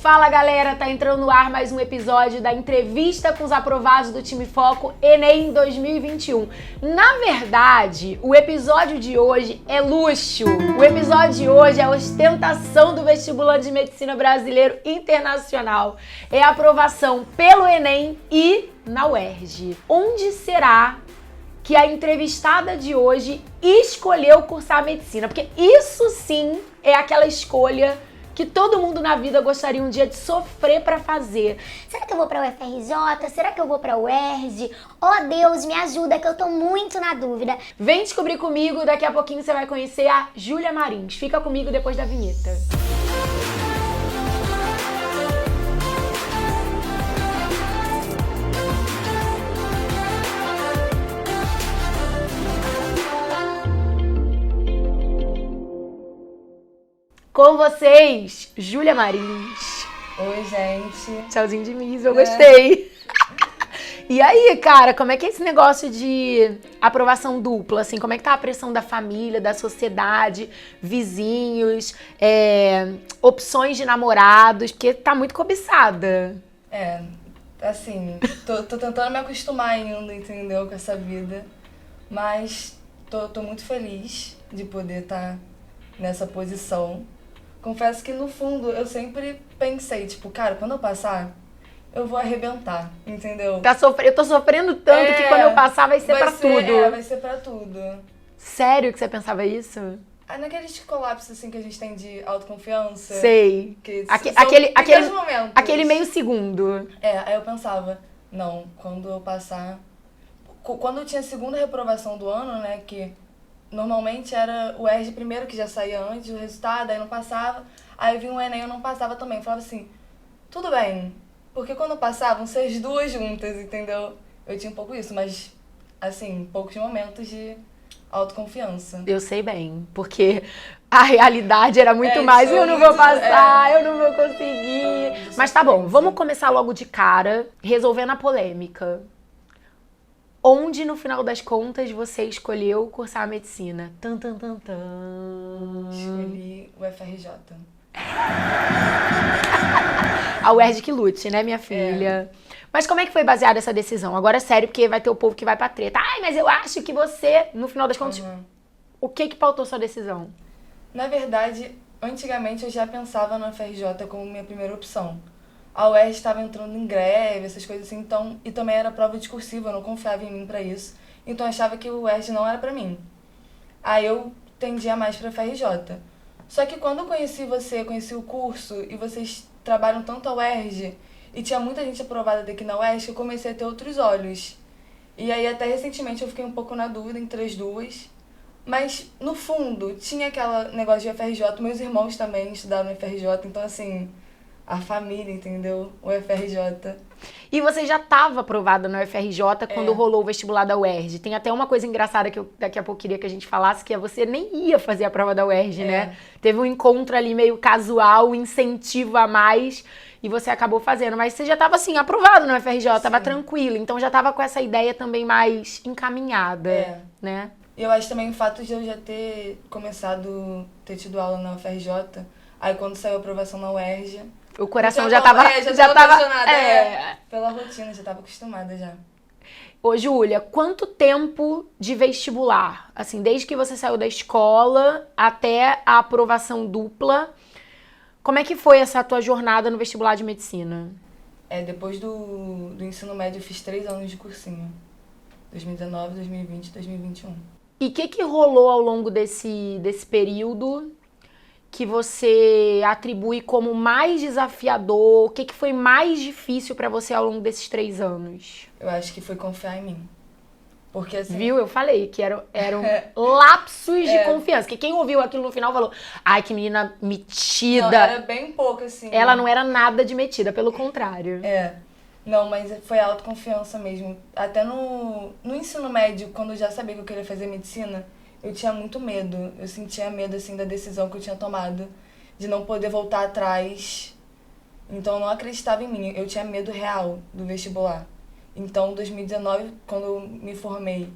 Fala galera, tá entrando no ar mais um episódio da entrevista com os aprovados do Time Foco Enem 2021. Na verdade, o episódio de hoje é luxo. O episódio de hoje é a ostentação do vestibulante de medicina brasileiro internacional. É a aprovação pelo Enem e na UERJ. Onde será que a entrevistada de hoje escolheu cursar medicina? Porque isso sim é aquela escolha que todo mundo na vida gostaria um dia de sofrer pra fazer. Será que eu vou pra UFRJ? Será que eu vou pra UERJ? Oh Deus, me ajuda que eu tô muito na dúvida. Vem descobrir comigo, daqui a pouquinho você vai conhecer a Júlia Marins. Fica comigo depois da vinheta. Com vocês, Júlia Marins. Oi, gente. Tchauzinho de mim, eu gostei. E aí, cara, como é que é esse negócio de aprovação dupla? Assim, como é que tá a pressão da família, da sociedade, vizinhos, opções de namorados? Porque tá muito cobiçada. Assim, tô tentando me acostumar ainda, entendeu, com essa vida. Mas tô muito feliz de poder estar nessa posição. Confesso que, no fundo, eu sempre pensei, tipo, cara, quando eu passar, eu vou arrebentar, entendeu? Eu tô sofrendo tanto que quando eu passar vai ser pra tudo. Vai ser pra tudo. Sério que você pensava isso? Naqueles colapsos, assim, que a gente tem de autoconfiança. Sei. Que Aquele momentos. Aquele meio segundo. Aí eu pensava, não, quando eu passar... Quando eu tinha a segunda reprovação do ano, né, que... Normalmente era o ERJ primeiro que já saía antes do resultado, aí não passava. Aí vinha o Enem, eu não passava também. Falava assim, tudo bem, porque quando passavam, ser as duas juntas, entendeu? Eu tinha um pouco isso, mas, assim, poucos momentos de autoconfiança. Eu sei bem, porque a realidade era muito mais, eu não vou passar, eu não vou conseguir. Mas tá bom, vamos começar logo de cara, resolvendo a polêmica. Onde, no final das contas, você escolheu cursar medicina? Escolhi o FRJ. A UERJ que lute, né, minha filha? Mas como é que foi baseada essa decisão? Agora é sério, porque vai ter o povo que vai pra treta. Ai, mas eu acho que você, no final das contas, o que pautou sua decisão? Na verdade, antigamente eu já pensava no FRJ como minha primeira opção. A UERJ estava entrando em greve, essas coisas assim, então, e também era prova discursiva, eu não confiava em mim pra isso. Então eu achava que o UERJ não era pra mim. Aí eu tendia mais pra FRJ. Só que quando eu conheci você, conheci o curso, e vocês trabalham tanto a UERJ, e tinha muita gente aprovada daqui na UERJ, eu comecei a ter outros olhos. E aí até recentemente eu fiquei um pouco na dúvida entre as duas. Mas, no fundo, tinha aquele negócio de FRJ, meus irmãos também estudaram no FRJ, então assim... A família, entendeu? O FRJ. E você já estava aprovada no UFRJ quando rolou o vestibular da UERJ. Tem até uma coisa engraçada que eu daqui a pouco queria que a gente falasse, que é você nem ia fazer a prova da UERJ, né? Teve um encontro ali meio casual, um incentivo a mais, e você acabou fazendo. Mas você já estava, assim, aprovado no UFRJ, estava tranquilo. Então já estava com essa ideia também mais encaminhada, né? E eu acho também o fato de eu já ter ter tido aula na UFRJ, aí quando saiu a aprovação na UERJ... O coração já tava apaixonada, pela rotina, já tava acostumada já. Ô, Júlia, quanto tempo de vestibular? Assim, desde que você saiu da escola até a aprovação dupla, como é que foi essa tua jornada no vestibular de medicina? Depois do ensino médio eu fiz 3 anos de cursinho. 2019, 2020, 2021. E o que rolou ao longo desse período que você atribui como mais desafiador? O que foi mais difícil pra você ao longo desses 3 anos? Eu acho que foi confiar em mim. Porque assim... Viu? Eu falei que eram lapsos de confiança. Que quem ouviu aquilo no final falou, ai, que menina metida. Não, era bem pouco, assim. Ela não era nada de metida, pelo contrário. Não, mas foi autoconfiança mesmo. Até no ensino médio, quando eu já sabia que eu queria fazer medicina, eu tinha muito medo. Eu sentia medo, assim, da decisão que eu tinha tomado. De não poder voltar atrás. Então, eu não acreditava em mim. Eu tinha medo real do vestibular. Então, 2019, quando eu me formei,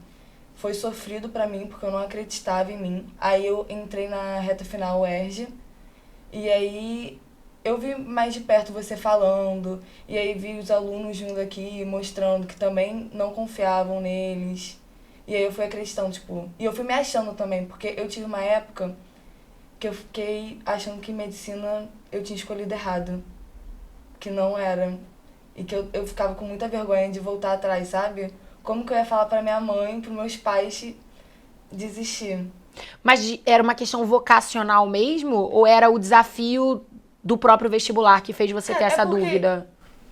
foi sofrido pra mim, porque eu não acreditava em mim. Aí, eu entrei na reta final UERJ. E aí, eu vi mais de perto você falando, e aí vi os alunos vindo aqui mostrando que também não confiavam neles. E aí eu fui acreditando, tipo... E eu fui me achando também, porque eu tive uma época que eu fiquei achando que medicina eu tinha escolhido errado. Que não era. E que eu ficava com muita vergonha de voltar atrás, sabe? Como que eu ia falar pra minha mãe, pros meus pais desistir? Mas era uma questão vocacional mesmo? Ou era o desafio do próprio vestibular que fez você ter essa dúvida?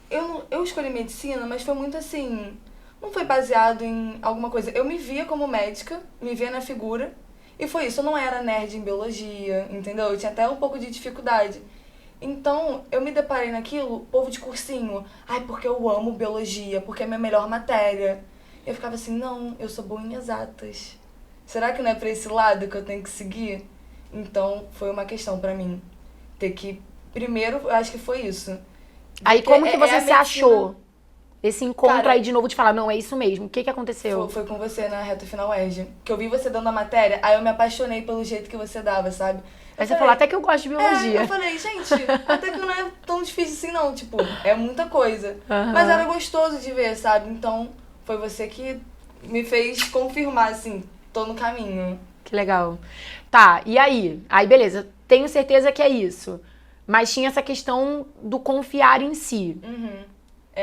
Eu escolhi medicina, mas foi muito assim... Não foi baseado em alguma coisa. Eu me via como médica, me via na figura. E foi isso, eu não era nerd em biologia, entendeu? Eu tinha até um pouco de dificuldade. Então, eu me deparei naquilo, povo de cursinho. Ai, porque eu amo biologia, porque é minha melhor matéria. Eu ficava assim, não, eu sou boa em exatas. Será que não é pra esse lado que eu tenho que seguir? Então, foi uma questão pra mim. Ter que... Primeiro, eu acho que foi isso. Aí Porque como que você a se medicina- achou? Esse encontro Cara, aí de novo de falar, não, é isso mesmo. O que aconteceu? Foi com você na reta final UERJ. Que eu vi você dando a matéria, aí eu me apaixonei pelo jeito que você dava, sabe? Aí você falou, até que eu gosto de biologia. Eu falei, gente, até que não é tão difícil assim não, tipo, é muita coisa. Aham. Mas era gostoso de ver, sabe? Então, foi você que me fez confirmar, assim, tô no caminho. Que legal. Tá, e aí? Aí, beleza, tenho certeza que é isso. Mas tinha essa questão do confiar em si.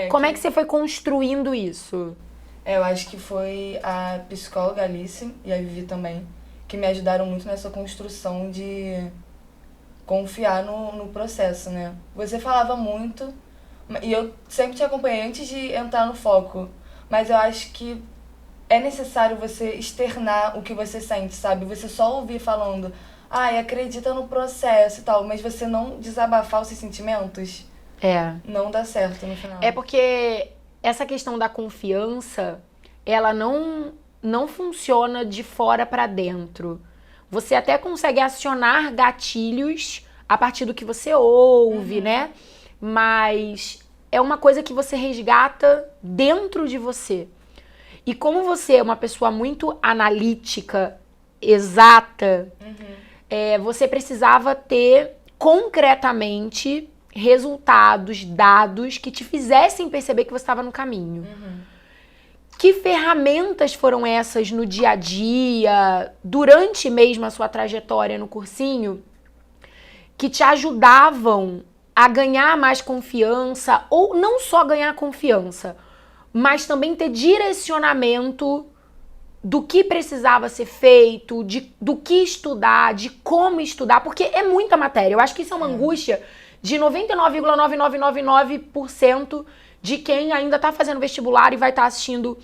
Como é que você foi construindo isso? Eu acho que foi a psicóloga Alice e a Vivi também, que me ajudaram muito nessa construção de confiar no processo, né? Você falava muito, e eu sempre te acompanhei antes de entrar no foco, mas eu acho que é necessário você externar o que você sente, sabe? Você só ouvir falando, ai, acredita no processo e tal, mas você não desabafar os seus sentimentos, não dá certo no final. É porque essa questão da confiança, ela não funciona de fora pra dentro. Você até consegue acionar gatilhos a partir do que você ouve, né? Mas é uma coisa que você resgata dentro de você. E como você é uma pessoa muito analítica, exata, você precisava ter concretamente resultados, dados que te fizessem perceber que você estava no caminho. Que ferramentas foram essas no dia a dia, durante mesmo a sua trajetória no cursinho, que te ajudavam a ganhar mais confiança, ou não só ganhar confiança, mas também ter direcionamento do que precisava ser feito, do que estudar, de como estudar, porque é muita matéria. Eu acho que isso é uma angústia de 99,9999% de quem ainda tá fazendo vestibular e vai estar assistindo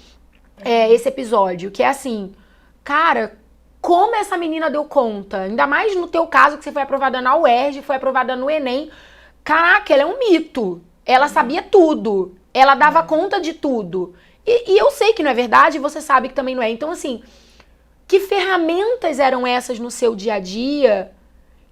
esse episódio, que é assim, cara, como essa menina deu conta? Ainda mais no teu caso, que você foi aprovada na UERJ, foi aprovada no Enem. Caraca, ela é um mito. Ela sabia tudo. Ela dava conta de tudo. E eu sei que não é verdade, e você sabe que também não é. Então, assim, que ferramentas eram essas no seu dia a dia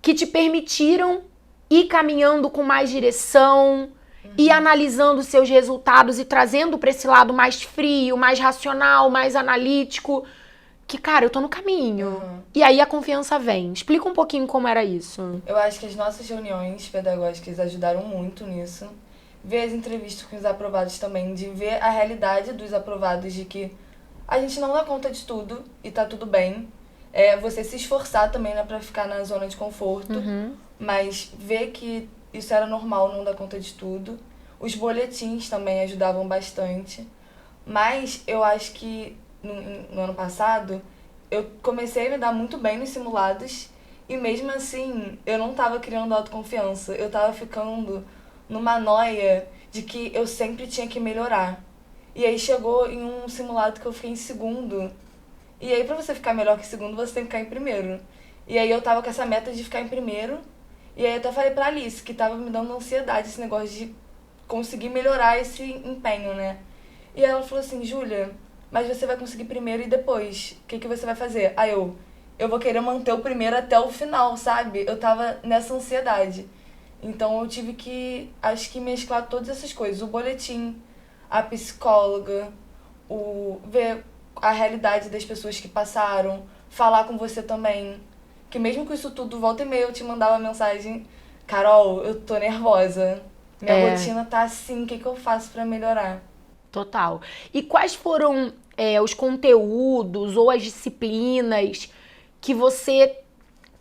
que te permitiram ir caminhando com mais direção, ir analisando os seus resultados e trazendo para esse lado mais frio, mais racional, mais analítico, que, cara, eu tô no caminho. E aí a confiança vem. Explica um pouquinho como era isso. Eu acho que as nossas reuniões pedagógicas ajudaram muito nisso. Ver as entrevistas com os aprovados também, de ver a realidade dos aprovados, de que a gente não dá conta de tudo e tá tudo bem. Você se esforçar também, né, pra ficar na zona de conforto, mas ver que isso era normal, não dar conta de tudo. Os boletins também ajudavam bastante. Mas eu acho que no ano passado, eu comecei a me dar muito bem nos simulados e mesmo assim, eu não tava criando autoconfiança. Eu tava ficando numa noia de que eu sempre tinha que melhorar. E aí chegou em um simulado que eu fiquei em segundo. E aí pra você ficar melhor que segundo, você tem que ficar em primeiro. E aí eu tava com essa meta de ficar em primeiro. E aí eu até falei pra Alice que tava me dando ansiedade esse negócio de conseguir melhorar esse empenho, né? E ela falou assim, Júlia, mas você vai conseguir primeiro e depois, o que você vai fazer? Aí eu vou querer manter o primeiro até o final, sabe? Eu tava nessa ansiedade. Então eu tive que, acho que mesclar todas essas coisas. O boletim, a psicóloga, ver a realidade das pessoas que passaram, falar com você também. Que mesmo com isso tudo, volta e meia eu te mandava mensagem, Carol, eu tô nervosa. Minha rotina tá assim, o que eu faço pra melhorar? Total. E quais foram os conteúdos ou as disciplinas que você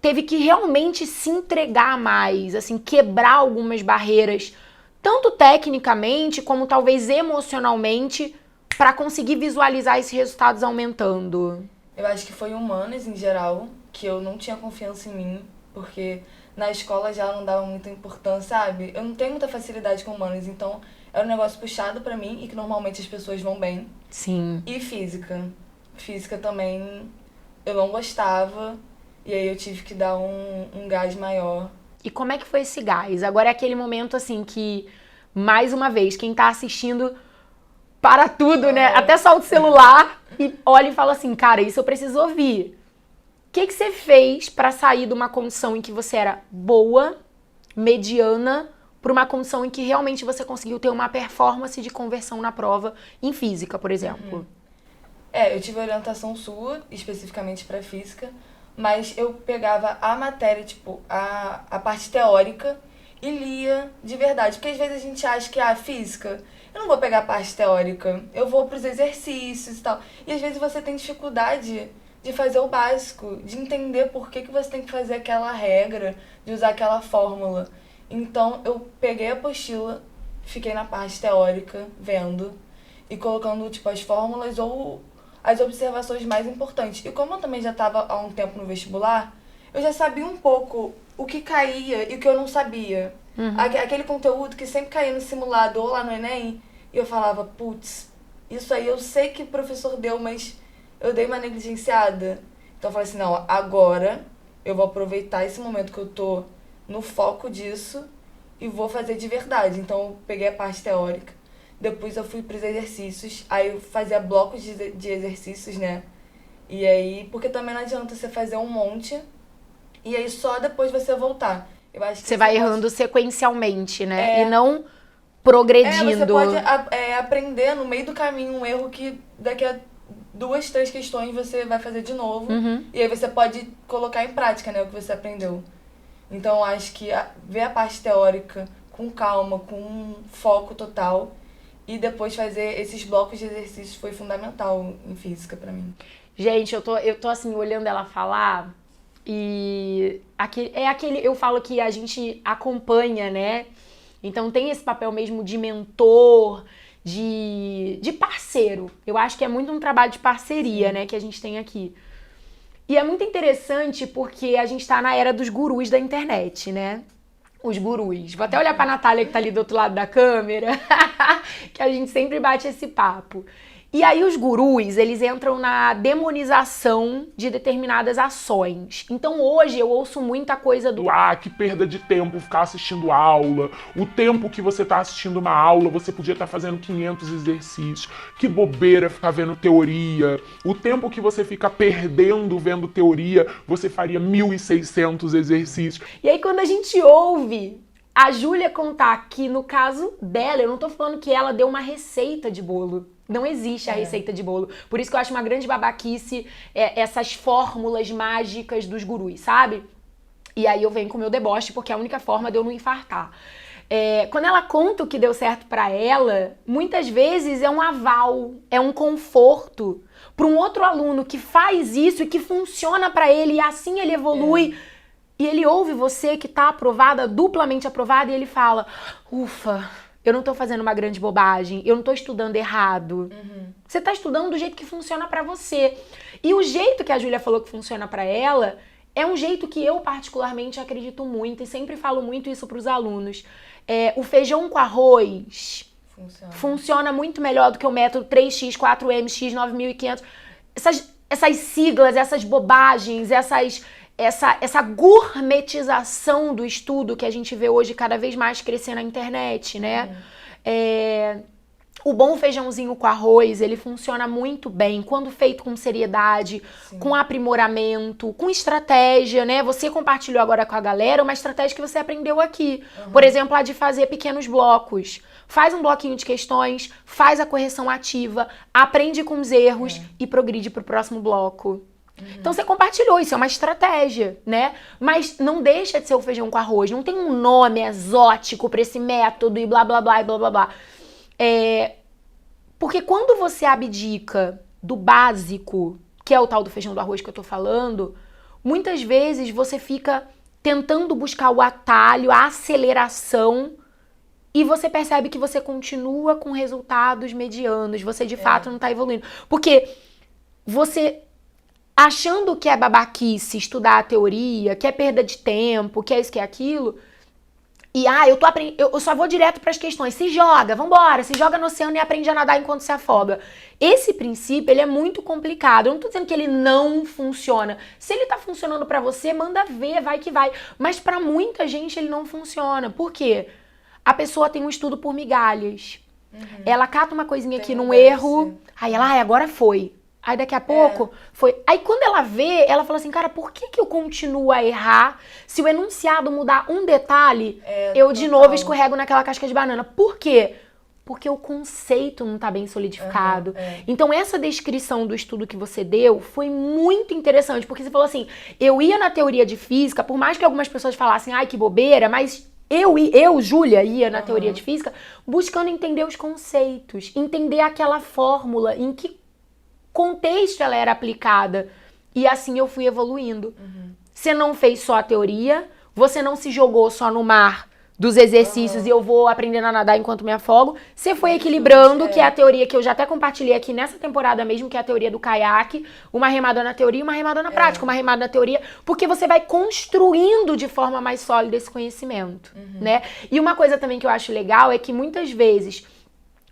teve que realmente se entregar mais, assim, quebrar algumas barreiras, tanto tecnicamente como talvez emocionalmente, para conseguir visualizar esses resultados aumentando? Eu acho que foi humanas em geral, que eu não tinha confiança em mim, porque na escola já não dava muita importância, sabe? Eu não tenho muita facilidade com humanas, então era um negócio puxado pra mim e que normalmente as pessoas vão bem. Sim. E física. Física também eu não gostava, e aí eu tive que dar um gás maior. E como é que foi esse gás? Agora é aquele momento, assim, que, mais uma vez, quem tá assistindo para tudo, né? Até solta o celular e olha e fala assim, cara, isso eu preciso ouvir. O que você fez pra sair de uma condição em que você era boa, mediana, pra uma condição em que realmente você conseguiu ter uma performance de conversão na prova em física, por exemplo? Eu tive orientação sua, especificamente pra física, mas eu pegava a matéria, tipo, a parte teórica e lia de verdade. Porque às vezes a gente acha que, física, eu não vou pegar a parte teórica, eu vou pros exercícios e tal. E às vezes você tem dificuldade de fazer o básico, de entender por que você tem que fazer aquela regra, de usar aquela fórmula. Então eu peguei a apostila, fiquei na parte teórica, vendo, e colocando, tipo, as fórmulas ou as observações mais importantes. E como eu também já estava há um tempo no vestibular, eu já sabia um pouco o que caía e o que eu não sabia. Aquele conteúdo que sempre caía no simulado ou lá no Enem, e eu falava, putz, isso aí eu sei que o professor deu, mas eu dei uma negligenciada. Então eu falei assim, não, agora eu vou aproveitar esse momento que eu tô no foco disso e vou fazer de verdade. Então eu peguei a parte teórica, depois eu fui pros exercícios, aí eu fazia blocos de exercícios, né? E aí, porque também não adianta você fazer um monte e aí só depois você voltar. Eu acho que Você vai errando sequencialmente, né? E não progredindo. Você pode aprender no meio do caminho um erro que daqui a 2, 3 questões você vai fazer de novo. E aí você pode colocar em prática, né, o que você aprendeu. Então, acho que ver a parte teórica com calma, com um foco total e depois fazer esses blocos de exercícios foi fundamental em física pra mim. Gente, eu tô assim, olhando ela falar e eu falo que a gente acompanha, né? Então tem esse papel mesmo de mentor, de parceiro. Eu acho que é muito um trabalho de parceria, né, que a gente tem aqui. E é muito interessante porque a gente tá na era dos gurus da internet, né? Os gurus. Vou até olhar pra Natália que tá ali do outro lado da câmera, que a gente sempre bate esse papo. E aí os gurus, eles entram na demonização de determinadas ações. Então hoje eu ouço muita coisa do que perda de tempo ficar assistindo aula. O tempo que você tá assistindo uma aula, você podia estar fazendo 500 exercícios. Que bobeira ficar vendo teoria. O tempo que você fica perdendo vendo teoria, você faria 1.600 exercícios. E aí quando a gente ouve a Júlia contar que no caso dela, eu não tô falando que ela deu uma receita de bolo. Não existe a receita de bolo. Por isso que eu acho uma grande babaquice essas fórmulas mágicas dos gurus, sabe? E aí eu venho com o meu deboche, porque é a única forma de eu não infartar. Quando ela conta o que deu certo pra ela, muitas vezes é um aval, é um conforto para um outro aluno que faz isso e que funciona pra ele e assim ele evolui. E ele ouve você que tá aprovada, duplamente aprovada, e ele fala, ufa, eu não tô fazendo uma grande bobagem, eu não tô estudando errado. Você tá estudando do jeito que funciona pra você. E o jeito que a Júlia falou que funciona pra ela é um jeito que eu particularmente acredito muito e sempre falo muito isso pros alunos. O feijão com arroz funciona muito melhor do que o método 3x, 4mx, 9.500. Essas siglas, essas bobagens, essa gourmetização do estudo que a gente vê hoje cada vez mais crescer na internet, né? O bom feijãozinho com arroz, ele funciona muito bem quando feito com seriedade, com aprimoramento, com estratégia, né? Você compartilhou agora com a galera uma estratégia que você aprendeu aqui. Por exemplo, a de fazer pequenos blocos. Faz um bloquinho de questões, faz a correção ativa, aprende com os erros e progride pro próximo bloco. Então você compartilhou, isso é uma estratégia, né? Mas não deixa de ser o feijão com arroz, não tem um nome exótico pra esse método e blá blá blá e blá blá blá. Porque quando você abdica do básico, que é o tal do feijão do arroz que eu tô falando, muitas vezes você fica tentando buscar o atalho, a aceleração, e você percebe que você continua com resultados medianos, você de fato não tá evoluindo. Porque você, achando que é babaquice estudar a teoria, que é perda de tempo, que é isso, que é aquilo, e eu só vou direto para as questões, se joga, vambora, se joga no oceano e aprende a nadar enquanto se afoga. Esse princípio, ele é muito complicado, eu não tô dizendo que ele não funciona. Se ele tá funcionando para você, manda ver, vai que vai. Mas para muita gente ele não funciona. Por quê? A pessoa tem um estudo por migalhas. Ela cata uma coisinha aqui num erro, aí ela, agora foi. Aí daqui a pouco foi. Aí quando ela vê, ela fala assim, cara, por que eu continuo a errar? Se o enunciado mudar um detalhe, eu de novo escorrego naquela casca de banana. Por quê? Porque o conceito não tá bem solidificado. Então essa descrição do estudo que você deu foi muito interessante, porque você falou assim, eu ia na teoria de física, por mais que algumas pessoas falassem, ai que bobeira, mas eu, Júlia, ia na teoria de física buscando entender os conceitos, entender aquela fórmula, em que contexto ela era aplicada. E assim eu fui evoluindo. Você não fez só a teoria, você não se jogou só no mar dos exercícios e eu vou aprendendo a nadar enquanto me afogo. Você foi equilibrando, que é a teoria que eu já até compartilhei aqui nessa temporada mesmo, que é a teoria do caiaque, uma remada na teoria e uma remada na prática, uma remada na teoria, porque você vai construindo de forma mais sólida esse conhecimento, né? E uma coisa também que eu acho legal é que muitas vezes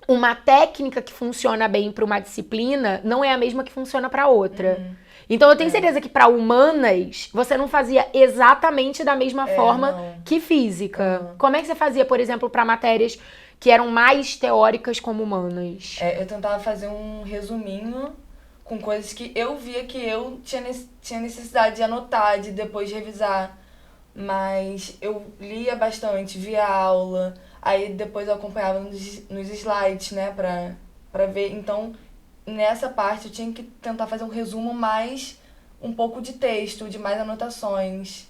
uma técnica que funciona bem para uma disciplina não é a mesma que funciona para outra. Então eu tenho certeza que para humanas você não fazia exatamente da mesma forma que física. Como é que você fazia, por exemplo, para matérias que eram mais teóricas como humanas? Eu tentava fazer um resuminho com coisas que eu via que eu tinha necessidade de anotar, de depois revisar. Mas eu lia bastante, via aula, aí depois eu acompanhava nos slides, né, pra ver. Então, nessa parte eu tinha que tentar fazer um resumo mais um pouco de texto, de mais anotações.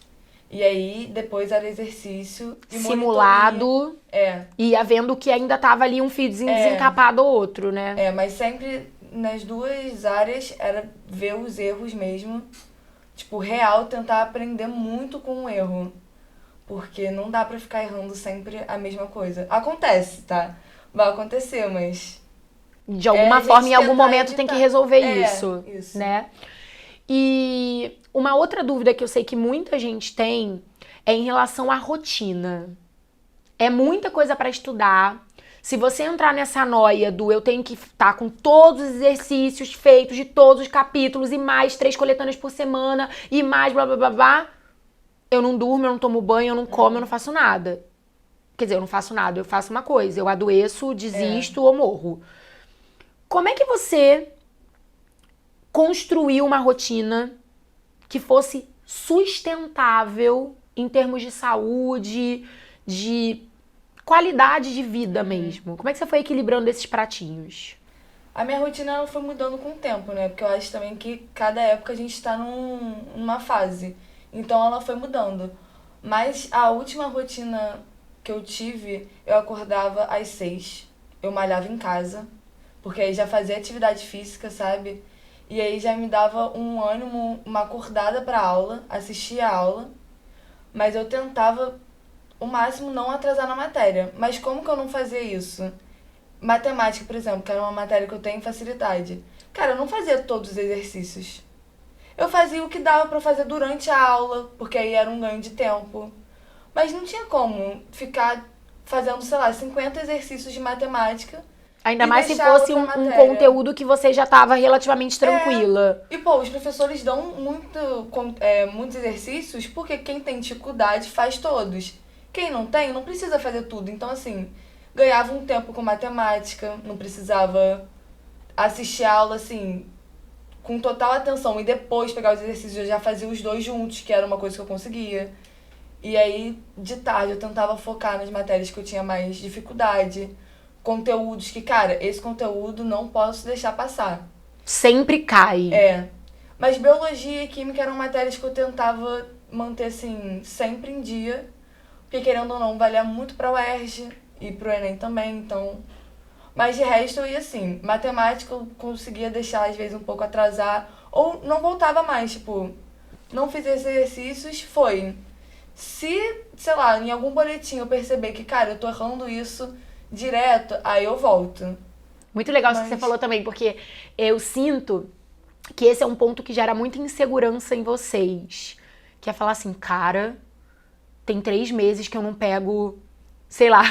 E aí, depois era exercício e simulado. E ia vendo que ainda tava ali um fiozinho desencapado ou outro, né? Mas sempre nas duas áreas era ver os erros mesmo. Tipo, real, tentar aprender muito com o erro. Porque não dá pra ficar errando sempre a mesma coisa. Acontece, tá? Vai acontecer, mas... De alguma forma, em algum momento, tem que resolver isso, isso, né? E uma outra dúvida que eu sei que muita gente tem é em relação à rotina. É muita coisa pra estudar. Se você entrar nessa noia do eu tenho que estar com todos os exercícios feitos de todos os capítulos e mais 3 coletâneas por semana e mais blá blá blá blá, eu não durmo, eu não tomo banho, eu não como, eu não faço nada. Quer dizer, eu não faço nada, eu faço uma coisa, eu adoeço, desisto ou morro. Como é que você construiu uma rotina que fosse sustentável em termos de saúde, de qualidade de vida mesmo? Como é que você foi equilibrando esses pratinhos? A minha rotina ela foi mudando com o tempo, né? Porque eu acho também que cada época a gente tá numa fase. Então ela foi mudando. Mas a última rotina que eu tive, eu acordava às 6. Eu malhava em casa, porque aí já fazia atividade física, sabe? E aí já me dava um ânimo, uma acordada pra aula, assistia a aula. Mas eu tentava o máximo não atrasar na matéria. Mas como que eu não fazia isso? Matemática, por exemplo, que era uma matéria que eu tenho facilidade. Cara, eu não fazia todos os exercícios. Eu fazia o que dava pra fazer durante a aula, porque aí era um ganho de tempo. Mas não tinha como ficar fazendo, sei lá, 50 exercícios de matemática. Ainda mais se fosse um conteúdo que você já estava relativamente tranquila. E, pô, os professores dão muitos exercícios porque quem tem dificuldade faz todos. Quem não tem, não precisa fazer tudo. Então, assim, ganhava um tempo com matemática, não precisava assistir a aula, assim, com total atenção. E depois pegar os exercícios, eu já fazia os dois juntos, que era uma coisa que eu conseguia. E aí, de tarde, eu tentava focar nas matérias que eu tinha mais dificuldade. Conteúdos que, cara, esse conteúdo não posso deixar passar. Sempre cai. Mas biologia e química eram matérias que eu tentava manter, assim, sempre em dia. Porque, querendo ou não, valia muito pra UERJ e pro Enem também, então... Mas de resto eu ia assim, matemática eu conseguia deixar às vezes um pouco atrasar, ou não voltava mais, tipo, não fiz esses exercícios, foi. Se, sei lá, em algum boletim eu perceber que, cara, eu tô errando isso direto, aí eu volto. Muito legal isso que Mas- você falou também, porque eu sinto que esse é um ponto que gera muita insegurança em vocês. Que é falar assim, cara, tem 3 meses que eu não pego, sei lá,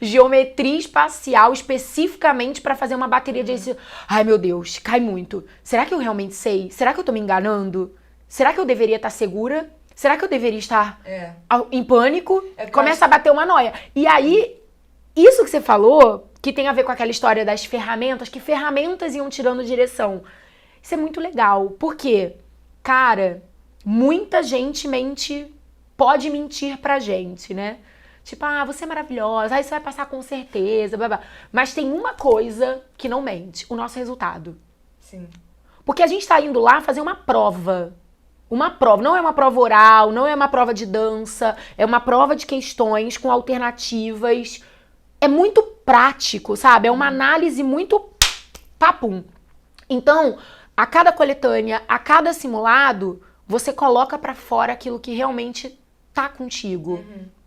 geometria espacial especificamente pra fazer uma bateria de exercício. Ai, meu Deus, cai muito. Será que eu realmente sei? Será que eu tô me enganando? Será que eu deveria estar segura? Será que eu deveria estar É. em pânico? É que eu Começa acho- a bater uma noia. E aí, isso que você falou, que tem a ver com aquela história das ferramentas, que ferramentas iam te dando direção. Isso é muito legal. Por quê? Cara, muita gente pode mentir pra gente, né? Tipo, você é maravilhosa, aí você vai passar com certeza, blá, blá. Mas tem uma coisa que não mente, o nosso resultado. Sim. Porque a gente tá indo lá fazer uma prova. Uma prova, não é uma prova oral, não é uma prova de dança, é uma prova de questões com alternativas. É muito prático, sabe? É uma análise muito papum. Então, a cada coletânea, a cada simulado, você coloca pra fora aquilo que realmente tá contigo.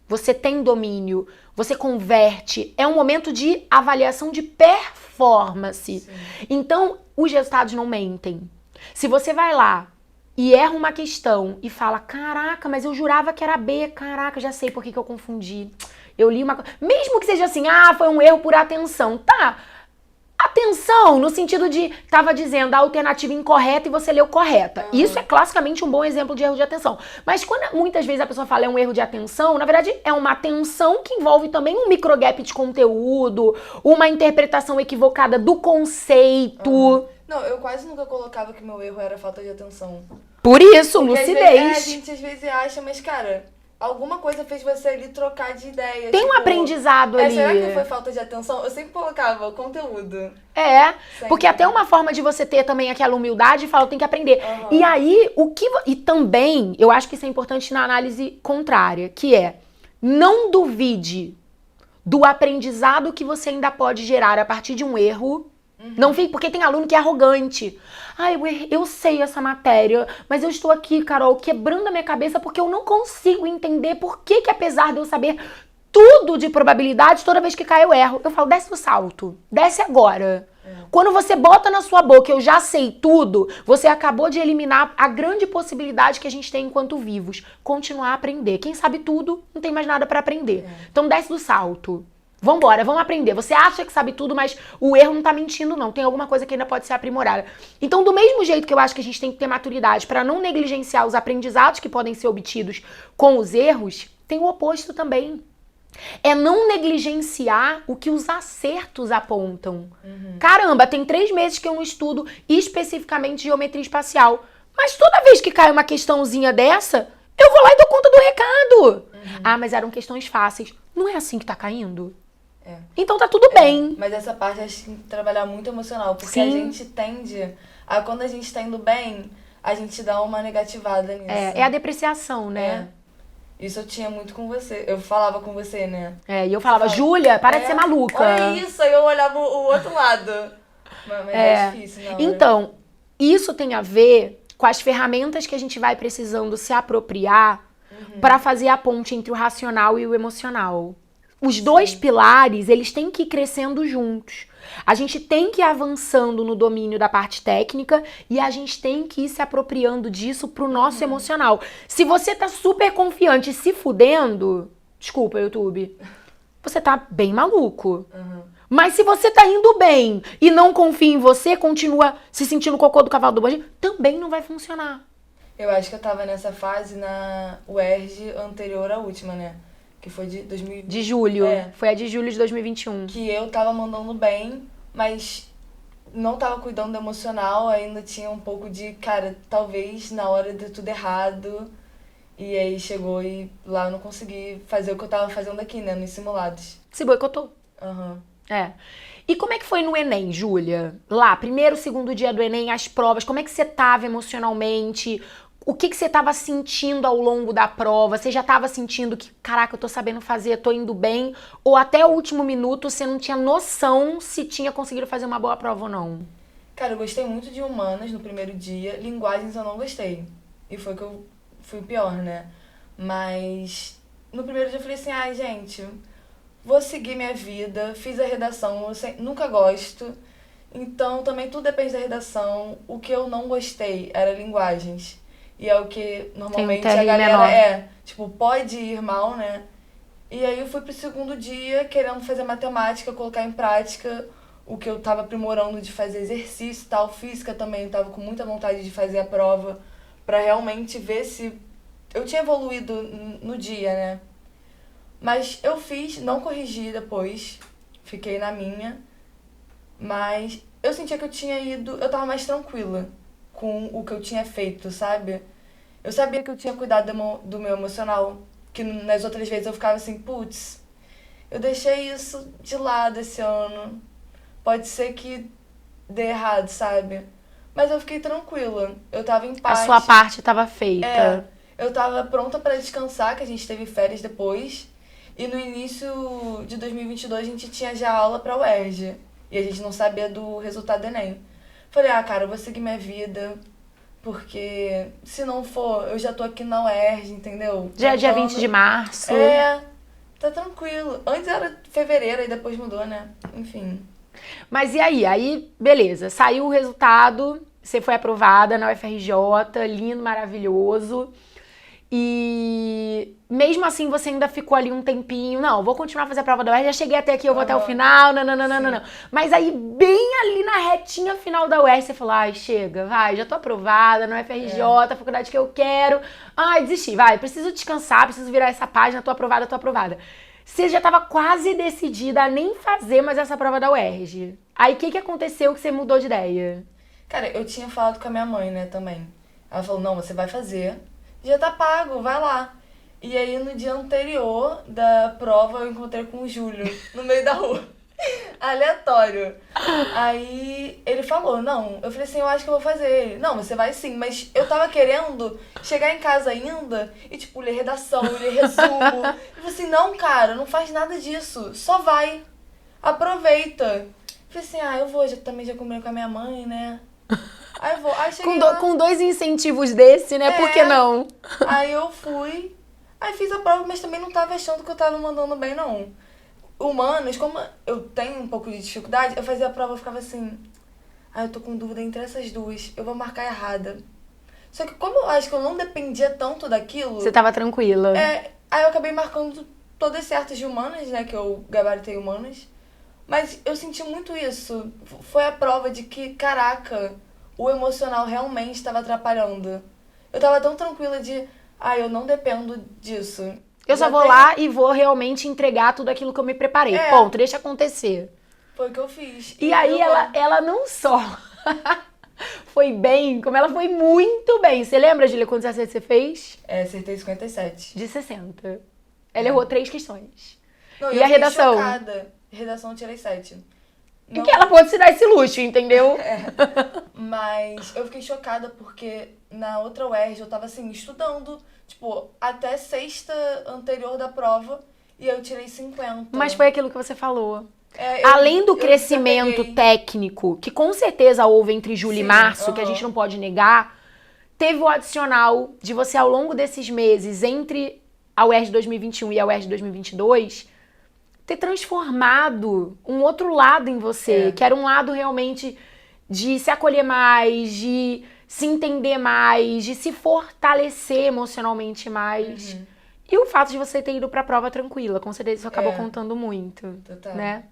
Você tem domínio, você converte. É um momento de avaliação de performance. Então, os resultados não mentem. Se você vai lá e erra uma questão e fala, caraca, mas eu jurava que era B, caraca, já sei por que eu confundi. Eu li uma coisa. Mesmo que seja assim, foi um erro por atenção. Tá. Atenção, no sentido de, tava dizendo a alternativa incorreta e você leu correta. Isso é classicamente um bom exemplo de erro de atenção. Mas quando muitas vezes a pessoa fala é um erro de atenção, na verdade é uma atenção que envolve também um microgap de conteúdo, uma interpretação equivocada do conceito. Não, eu quase nunca colocava que meu erro era falta de atenção. Por isso, Porque às lucidez. vezes, a gente às vezes acha, mas cara, alguma coisa fez você ali trocar de ideia. Tem um tipo, aprendizado ali. Será que foi falta de atenção? Eu sempre colocava o conteúdo. Porque até uma forma de você ter também aquela humildade e falar, eu tenho que aprender. E aí, e também, eu acho que isso é importante na análise contrária, que é, não duvide do aprendizado que você ainda pode gerar a partir de um erro. Não fique, porque tem aluno que é arrogante. Eu sei essa matéria, mas eu estou aqui, Carol, quebrando a minha cabeça porque eu não consigo entender por que apesar de eu saber tudo de probabilidade, toda vez que cai eu erro. Eu falo, desce o salto, desce agora. Quando você bota na sua boca, eu já sei tudo, você acabou de eliminar a grande possibilidade que a gente tem enquanto vivos. Continuar a aprender. Quem sabe tudo, não tem mais nada pra aprender. Então desce do salto. Vambora, vamos aprender. Você acha que sabe tudo, mas o erro não tá mentindo, não. Tem alguma coisa que ainda pode ser aprimorada. Então, do mesmo jeito que eu acho que a gente tem que ter maturidade para não negligenciar os aprendizados que podem ser obtidos com os erros, tem o oposto também. É não negligenciar o que os acertos apontam. Caramba, tem 3 meses que eu não estudo especificamente geometria espacial. Mas toda vez que cai uma questãozinha dessa, eu vou lá e dou conta do recado. Mas eram questões fáceis. Não é assim que tá caindo? Então tá tudo bem. Mas essa parte a gente tem que trabalhar muito emocional, porque Sim. a gente tende a, quando a gente tá indo bem, a gente dá uma negativada nisso. É a depreciação, né? Isso eu tinha muito com você. Eu falava com você, né? E eu falava, Júlia, para de ser maluca. Olha isso, aí eu olhava o outro lado. Mas é difícil, não. Então, isso tem a ver com as ferramentas que a gente vai precisando se apropriar para fazer a ponte entre o racional e o emocional. Os dois pilares, eles têm que ir crescendo juntos. A gente tem que ir avançando no domínio da parte técnica e a gente tem que ir se apropriando disso pro nosso emocional. Se você tá super confiante e se fudendo, desculpa, YouTube, você tá bem maluco. Mas se você tá indo bem e não confia em você, continua se sentindo cocô do cavalo do bandido, também não vai funcionar. Eu acho que eu tava nessa fase na UERJ anterior à última, né? Que foi de 2000. De julho. Foi a de julho de 2021. Que eu tava mandando bem, mas não tava cuidando do emocional, ainda tinha um pouco de, cara, talvez na hora de tudo errado. E aí chegou e lá eu não consegui fazer o que eu tava fazendo aqui, né, nos simulados. Se boicotou. É. E como é que foi no Enem, Júlia? Lá, primeiro, segundo dia do Enem, as provas, como é que você tava emocionalmente? O que você tava sentindo ao longo da prova? Você já tava sentindo que, caraca, eu tô sabendo fazer, tô indo bem? Ou até o último minuto você não tinha noção se tinha conseguido fazer uma boa prova ou não? Cara, eu gostei muito de humanas no primeiro dia, linguagens eu não gostei. E foi que eu fui o pior, né? Mas no primeiro dia eu falei assim, ai, gente, vou seguir minha vida, fiz a redação, nunca gosto. Então também tudo depende da redação. O que eu não gostei era linguagens. E é o que normalmente a galera tipo, pode ir mal, né? E aí eu fui pro segundo dia querendo fazer matemática, colocar em prática o que eu tava aprimorando de fazer exercício e tal. Física também, eu tava com muita vontade de fazer a prova pra realmente ver se eu tinha evoluído no dia, né? Mas eu fiz, não corrigi depois, fiquei na minha. Mas eu sentia que eu tava mais tranquila com o que eu tinha feito, sabe? Eu sabia que eu tinha cuidado do meu emocional, que nas outras vezes eu ficava assim, putz, eu deixei isso de lado esse ano, pode ser que dê errado, sabe? Mas eu fiquei tranquila, eu tava em paz. A sua parte tava feita. Eu tava pronta pra descansar, que a gente teve férias depois, e no início de 2022 a gente tinha já aula pra UERJ, e a gente não sabia do resultado do Enem. Falei, cara, eu vou seguir minha vida, porque se não for, eu já tô aqui na UERJ, entendeu? Já é dia 20 de março. Tá tranquilo. Antes era fevereiro, e depois mudou, né? Enfim. Mas e aí? Aí, beleza, saiu o resultado, você foi aprovada na UFRJ, lindo, maravilhoso. E mesmo assim você ainda ficou ali um tempinho, não, vou continuar a fazer a prova da UERJ, já cheguei até aqui, eu vou até o final, não. Mas aí bem ali na retinha final da UERJ você falou, ai, chega, vai, já tô aprovada na UFRJ, a faculdade que eu quero, ai, desisti, vai, preciso descansar, preciso virar essa página, tô aprovada. Você já tava quase decidida a nem fazer mais essa prova da UERJ. Aí o que aconteceu que você mudou de ideia? Cara, eu tinha falado com a minha mãe, né, também. Ela falou, não, você vai fazer, já tá pago, vai lá. E aí, no dia anterior da prova, eu encontrei com o Júlio, no meio da rua. Aleatório. Aí, ele falou, não. Eu falei assim, eu acho que eu vou fazer. Ele, não, você vai sim. Mas eu tava querendo chegar em casa ainda e, tipo, ler redação, ler resumo. Eu falei assim, não, cara, não faz nada disso. Só vai. Aproveita. Eu falei assim, eu vou. Também já combinei com a minha mãe, né? Aí eu vou. Aí cheguei lá. Com dois incentivos desse, né? Por que não? Aí eu fui. Aí fiz a prova, mas também não tava achando que eu tava mandando bem, não. Humanas, como eu tenho um pouco de dificuldade, eu fazia a prova e ficava assim, eu tô com dúvida entre essas duas, eu vou marcar errada. Só que como eu acho que eu não dependia tanto daquilo... Você tava tranquila. Aí eu acabei marcando todas certas de humanas, né, que eu gabaritei humanas. Mas eu senti muito isso. Foi a prova de que, caraca, o emocional realmente estava atrapalhando. Eu tava tão tranquila de, eu não dependo disso. Eu só vou lá e vou realmente entregar tudo aquilo que eu me preparei. Ponto, deixa acontecer. Foi o que eu fiz. E aí ela não só foi bem, como ela foi muito bem. Você lembra, Julia, quantos acertos você fez? Acertei 57. De 60. Ela errou 3 questões. Não, e a redação? Chocada. Redação eu tirei 7. E que ela pode se dar esse luxo, entendeu? Mas eu fiquei chocada porque na outra UERJ eu tava assim, estudando, tipo, até sexta anterior da prova e eu tirei 50. Mas foi aquilo que você falou. Além do crescimento técnico, que com certeza houve entre julho e março, que a gente não pode negar, teve o adicional de você, ao longo desses meses, entre a UERJ 2021 e a UERJ 2022, ter transformado um outro lado em você, que era um lado realmente de se acolher mais, de se entender mais, de se fortalecer emocionalmente mais. E o fato de você ter ido pra prova tranquila, com certeza isso acabou contando muito. Total. Né?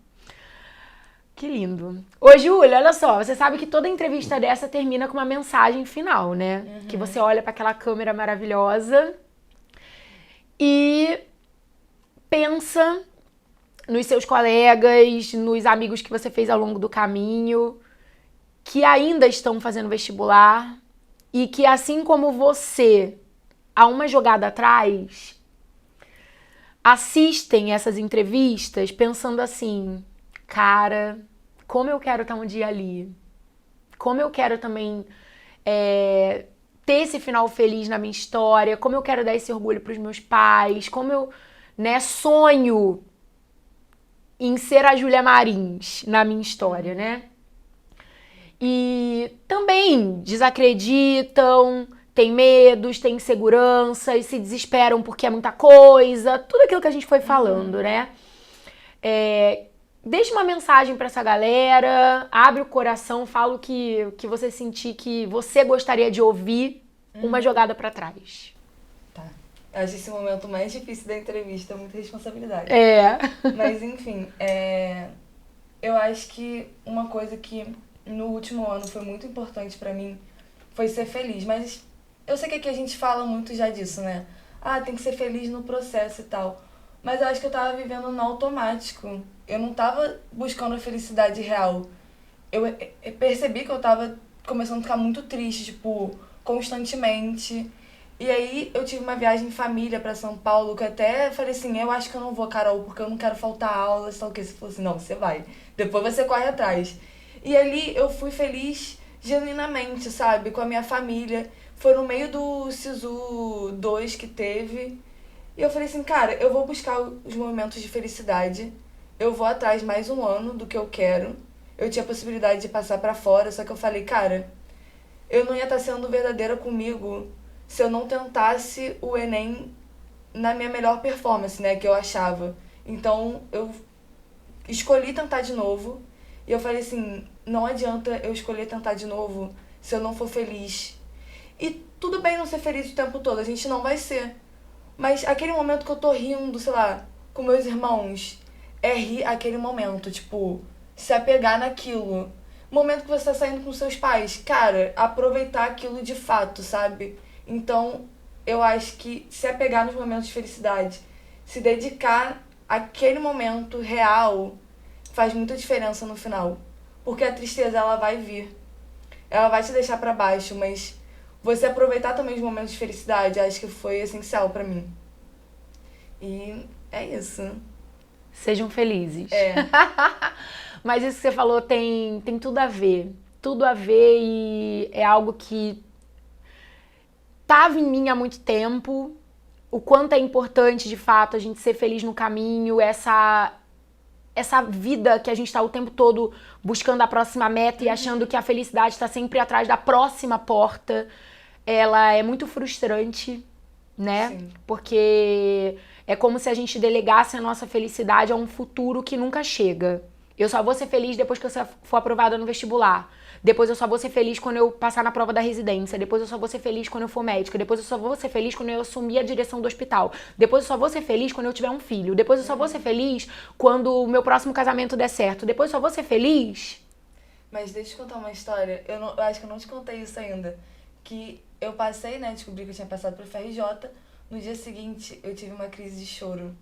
Que lindo. Ô, Júlia, olha só, você sabe que toda entrevista dessa termina com uma mensagem final, né? Que você olha pra aquela câmera maravilhosa e pensa nos seus colegas, nos amigos que você fez ao longo do caminho, que ainda estão fazendo vestibular e que, assim como você, há uma jogada atrás, assistem essas entrevistas pensando assim, cara, como eu quero estar um dia ali. Como eu quero também ter esse final feliz na minha história. Como eu quero dar esse orgulho pros meus pais. Como eu, sonho em ser a Júlia Marins na minha história, né? E também desacreditam, têm medos, têm inseguranças, se desesperam porque é muita coisa. Tudo aquilo que a gente foi falando, né? Deixa uma mensagem pra essa galera, abre o coração, fala o que você sentir que você gostaria de ouvir, uma jogada pra trás. Tá. Eu acho esse momento mais difícil da entrevista, muita responsabilidade. Mas enfim, eu acho que uma coisa que no último ano foi muito importante pra mim foi ser feliz. Mas eu sei que aqui a gente fala muito já disso, né? Tem que ser feliz no processo e tal. Mas eu acho que eu tava vivendo no automático. Eu não tava buscando a felicidade real. Eu percebi que eu tava começando a ficar muito triste, tipo, constantemente. E aí eu tive uma viagem em família pra São Paulo, que eu até falei assim, eu acho que eu não vou, Carol, porque eu não quero faltar aula, tal o que. Você falou assim, não, você vai. Depois você corre atrás. E ali eu fui feliz genuinamente, sabe? Com a minha família. Foi no meio do Sisu 2 que teve. E eu falei assim, cara, eu vou buscar os momentos de felicidade. Eu vou atrás mais um ano do que eu quero. Eu tinha a possibilidade de passar pra fora, só que eu falei, cara, eu não ia estar sendo verdadeira comigo se eu não tentasse o Enem na minha melhor performance, né, que eu achava. Então, eu escolhi tentar de novo. E eu falei assim, não adianta eu escolher tentar de novo se eu não for feliz. E tudo bem não ser feliz o tempo todo, a gente não vai ser. Mas aquele momento que eu tô rindo, sei lá, com meus irmãos, é rir aquele momento, tipo, se apegar naquilo. Momento que você tá saindo com seus pais, cara, aproveitar aquilo de fato, sabe? Então, eu acho que se apegar nos momentos de felicidade, se dedicar àquele momento real, faz muita diferença no final. Porque a tristeza, ela vai vir. Ela vai te deixar pra baixo, mas você aproveitar também os momentos de felicidade, acho que foi essencial pra mim. E é isso. Sejam felizes. Mas isso que você falou tem tudo a ver. Tudo a ver e é algo que estava em mim há muito tempo. O quanto é importante, de fato, a gente ser feliz no caminho, essa vida que a gente está o tempo todo buscando a próxima meta e achando que a felicidade está sempre atrás da próxima porta. Ela é muito frustrante, né? Sim. Porque é como se a gente delegasse a nossa felicidade a um futuro que nunca chega. Eu só vou ser feliz depois que eu for aprovada no vestibular. Depois eu só vou ser feliz quando eu passar na prova da residência. Depois eu só vou ser feliz quando eu for médica. Depois eu só vou ser feliz quando eu assumir a direção do hospital. Depois eu só vou ser feliz quando eu tiver um filho. Depois eu só vou ser feliz quando o meu próximo casamento der certo. Depois eu só vou ser feliz... Mas deixa eu te contar uma história. Eu acho que eu não te contei isso ainda. Que eu passei, né? Descobri que eu tinha passado pro FRJ. No dia seguinte, eu tive uma crise de choro.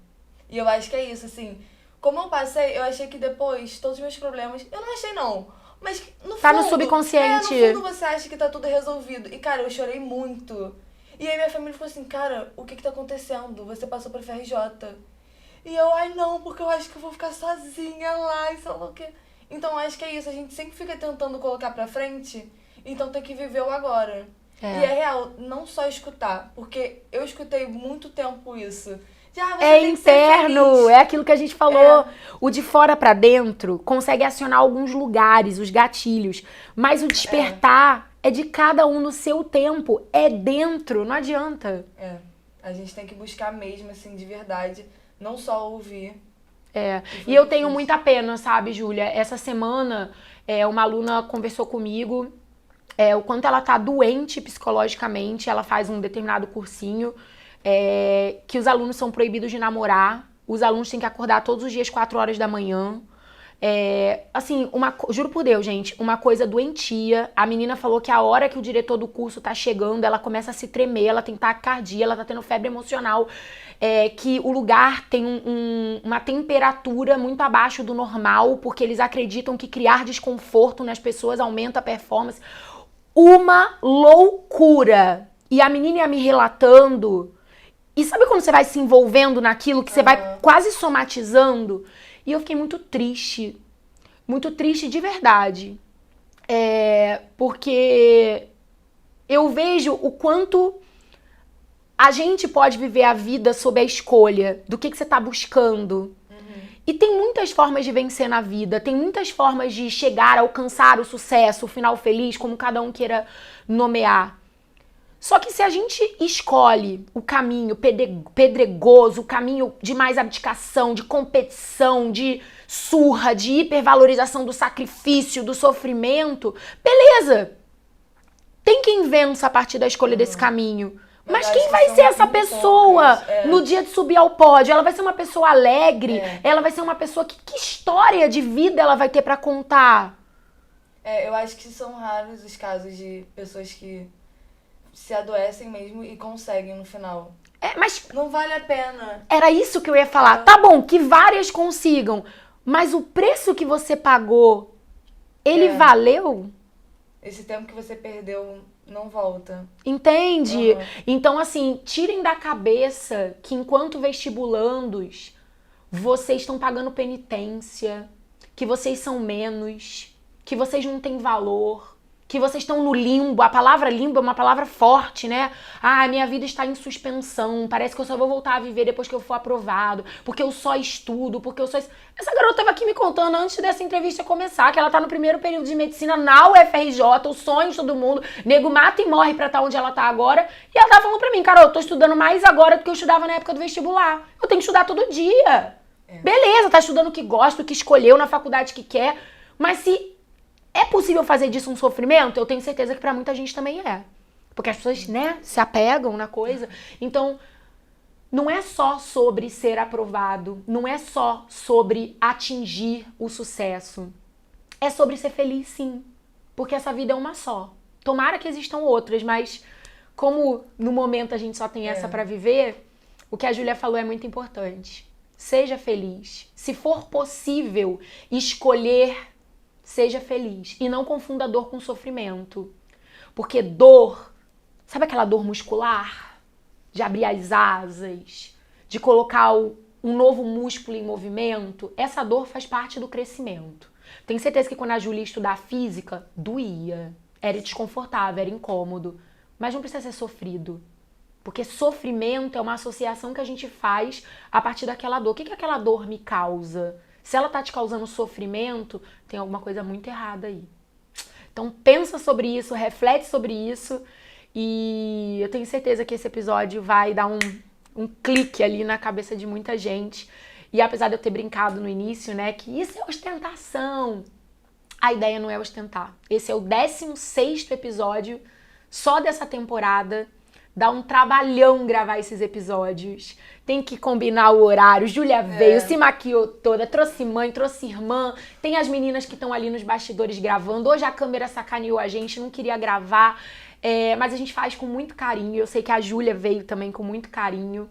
E eu acho que é isso, assim... Como eu passei, eu achei que depois, todos os meus problemas... Eu não achei, não. Mas no fundo... Tá no subconsciente. No fundo você acha que tá tudo resolvido. E, cara, eu chorei muito. E aí minha família falou assim, cara, o que tá acontecendo? Você passou pro FRJ. E eu, ai não, porque eu acho que eu vou ficar sozinha lá e sei lá o quê. Então, acho que é isso. A gente sempre fica tentando colocar pra frente. Então tem que viver o agora. E é real, não só escutar. Porque eu escutei muito tempo isso. É interno, é aquilo que a gente falou. O de fora pra dentro consegue acionar alguns lugares, os gatilhos. Mas o despertar é de cada um no seu tempo. É dentro, não adianta. A gente tem que buscar mesmo, assim, de verdade. Não só ouvir. E eu tenho muita pena, sabe, Júlia? Essa semana, uma aluna conversou comigo, o quanto ela tá doente psicologicamente. Ela faz um determinado cursinho. Que os alunos são proibidos de namorar, os alunos têm que acordar todos os dias 4 horas da manhã. Assim, juro por Deus, gente, uma coisa doentia. A menina falou que a hora que o diretor do curso tá chegando, ela começa a se tremer, ela tem taquicardia, ela tá tendo febre emocional, que o lugar tem uma temperatura muito abaixo do normal, porque eles acreditam que criar desconforto nas pessoas aumenta a performance. Uma loucura! E a menina ia me relatando... E sabe quando você vai se envolvendo naquilo, que você vai quase somatizando? E eu fiquei muito triste, muito triste de verdade. Porque eu vejo o quanto a gente pode viver a vida sob a escolha do que você tá buscando. E tem muitas formas de vencer na vida, tem muitas formas de chegar, alcançar o sucesso, o final feliz, como cada um queira nomear. Só que se a gente escolhe o caminho pedregoso, o caminho de mais abdicação, de competição, de surra, de hipervalorização do sacrifício, do sofrimento, beleza! Tem quem vença a partir da escolha desse caminho. Mas quem vai ser essa pessoa no dia de subir ao pódio? Ela vai ser uma pessoa alegre? Ela vai ser uma pessoa que história de vida ela vai ter pra contar? Eu acho que são raros os casos de pessoas que se adoecem mesmo e conseguem no final. Mas não vale a pena. Era isso que eu ia falar. Tá bom, que várias consigam, mas o preço que você pagou, ele valeu? Esse tempo que você perdeu não volta. Entende? Então, assim, tirem da cabeça que enquanto vestibulandos, vocês estão pagando penitência, que vocês são menos, que vocês não têm valor, que vocês estão no limbo. A palavra limbo é uma palavra forte, né? Minha vida está em suspensão, parece que eu só vou voltar a viver depois que eu for aprovado, porque eu só estudo, porque eu só... Essa garota estava aqui me contando antes dessa entrevista começar, que ela tá no primeiro período de medicina na UFRJ, o sonho de todo mundo, nego mata e morre pra estar onde ela tá agora, e ela tava falando pra mim, Carol, eu tô estudando mais agora do que eu estudava na época do vestibular. Eu tenho que estudar todo dia. Beleza, tá estudando o que gosta, o que escolheu, na faculdade que quer, mas se é possível fazer disso um sofrimento? Eu tenho certeza que pra muita gente também é. Porque as pessoas, né, se apegam na coisa. Então, não é só sobre ser aprovado, não é só sobre atingir o sucesso. É sobre ser feliz, sim. Porque essa vida é uma só. Tomara que existam outras, mas como no momento a gente só tem essa pra viver, o que a Júlia falou é muito importante. Seja feliz. Se for possível escolher, seja feliz. E não confunda dor com sofrimento. Porque dor, sabe aquela dor muscular? De abrir as asas, de colocar um novo músculo em movimento. Essa dor faz parte do crescimento. Tenho certeza que quando a Júlia ia estudar física, doía. Era desconfortável, era incômodo. Mas não precisa ser sofrido. Porque sofrimento é uma associação que a gente faz a partir daquela dor. O que aquela dor me causa? Se ela tá te causando sofrimento, tem alguma coisa muito errada aí. Então pensa sobre isso, reflete sobre isso. E eu tenho certeza que esse episódio vai dar um clique ali na cabeça de muita gente. E apesar de eu ter brincado no início, né, que isso é ostentação, a ideia não é ostentar. Esse é o 16º episódio só dessa temporada. Dá um trabalhão gravar esses episódios. Tem que combinar o horário. Júlia veio, se maquiou toda, trouxe mãe, trouxe irmã. Tem as meninas que estão ali nos bastidores gravando. Hoje a câmera sacaneou a gente, não queria gravar. Mas a gente faz com muito carinho. Eu sei que a Júlia veio também com muito carinho.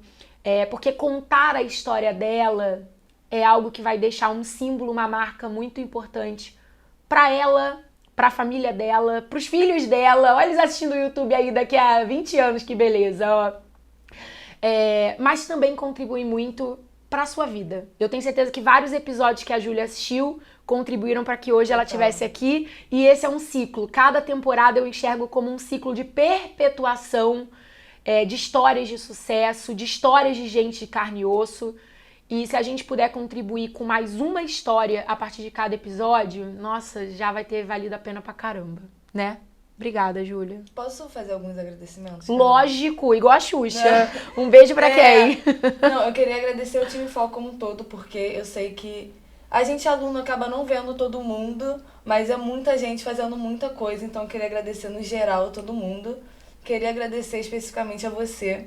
Porque contar a história dela é algo que vai deixar um símbolo, uma marca muito importante pra ela, pra família dela, pros filhos dela. Olha eles assistindo o YouTube aí daqui a 20 anos, que beleza, ó. Mas também contribui muito pra sua vida. Eu tenho certeza que vários episódios que a Júlia assistiu contribuíram para que hoje ela estivesse aqui. E esse é um ciclo. Cada temporada eu enxergo como um ciclo de perpetuação de histórias de sucesso, de histórias de gente de carne e osso. E se a gente puder contribuir com mais uma história a partir de cada episódio, nossa, já vai ter valido a pena pra caramba, né? Obrigada, Júlia. Posso fazer alguns agradecimentos? Lógico, igual a Xuxa. Um beijo pra quem? Não, eu queria agradecer o Time Foco como um todo, porque eu sei que a gente, aluno, acaba não vendo todo mundo, mas é muita gente fazendo muita coisa, então eu queria agradecer no geral a todo mundo. Queria agradecer especificamente a você,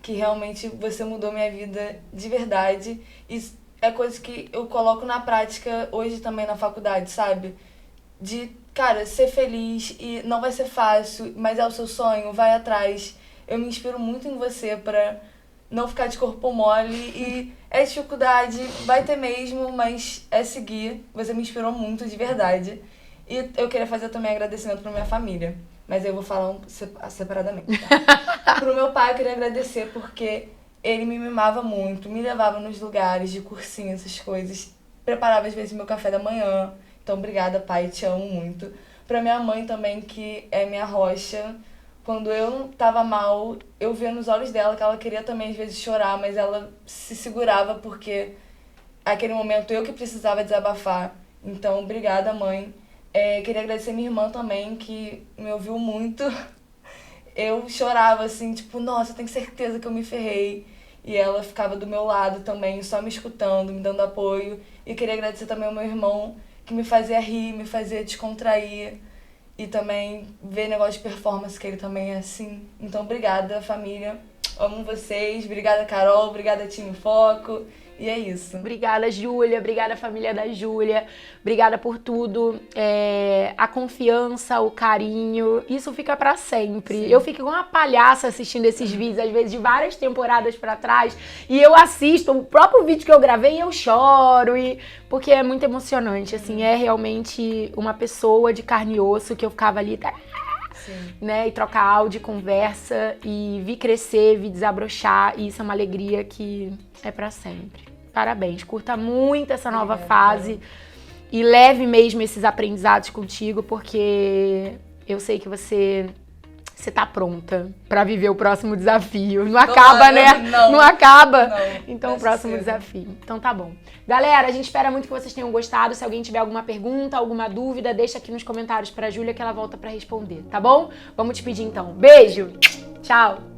que realmente você mudou minha vida de verdade. E é coisa que eu coloco na prática hoje também na faculdade, sabe? De, cara, ser feliz e não vai ser fácil, mas é o seu sonho, vai atrás. Eu me inspiro muito em você pra não ficar de corpo mole e é dificuldade, vai ter mesmo, mas é seguir. Você me inspirou muito, de verdade. E eu queria fazer também agradecimento pra minha família, mas eu vou falar separadamente, tá? Pro meu pai eu queria agradecer porque ele me mimava muito, me levava nos lugares de cursinho, essas coisas, preparava às vezes meu café da manhã. Então, obrigada, pai, te amo muito. Pra minha mãe também, que é minha rocha. Quando eu tava mal, eu via nos olhos dela que ela queria também às vezes chorar, mas ela se segurava porque naquele momento eu que precisava desabafar. Então, obrigada, mãe. Queria agradecer minha irmã também, que me ouviu muito. Eu chorava assim, tipo, nossa, eu tenho certeza que eu me ferrei. E ela ficava do meu lado também, só me escutando, me dando apoio. E queria agradecer também ao meu irmão, que me fazia rir, me fazia descontrair. E também ver negócio de performance, que ele também é assim. Então, obrigada, família. Amo vocês. Obrigada, Carol. Obrigada, Time Foco. E é isso. Obrigada, Júlia. Obrigada, família da Júlia. Obrigada por tudo. A confiança, o carinho. Isso fica pra sempre. Sim. Eu fico igual uma palhaça assistindo esses vídeos, às vezes, de várias temporadas pra trás. E eu assisto o próprio vídeo que eu gravei e eu choro. Porque é muito emocionante, assim. É realmente uma pessoa de carne e osso que eu ficava ali... né, e trocar áudio, conversa, e vi crescer, vi desabrochar, e isso é uma alegria que é pra sempre. Parabéns, curta muito essa nova fase e leve mesmo esses aprendizados contigo, porque eu sei que você tá pronta pra viver o próximo desafio. Não acaba, né? Não acaba. Não, então, o próximo desafio. Então, tá bom. Galera, a gente espera muito que vocês tenham gostado. Se alguém tiver alguma pergunta, alguma dúvida, deixa aqui nos comentários pra Júlia que ela volta pra responder, tá bom? Vamos te pedir, então. Beijo! Tchau!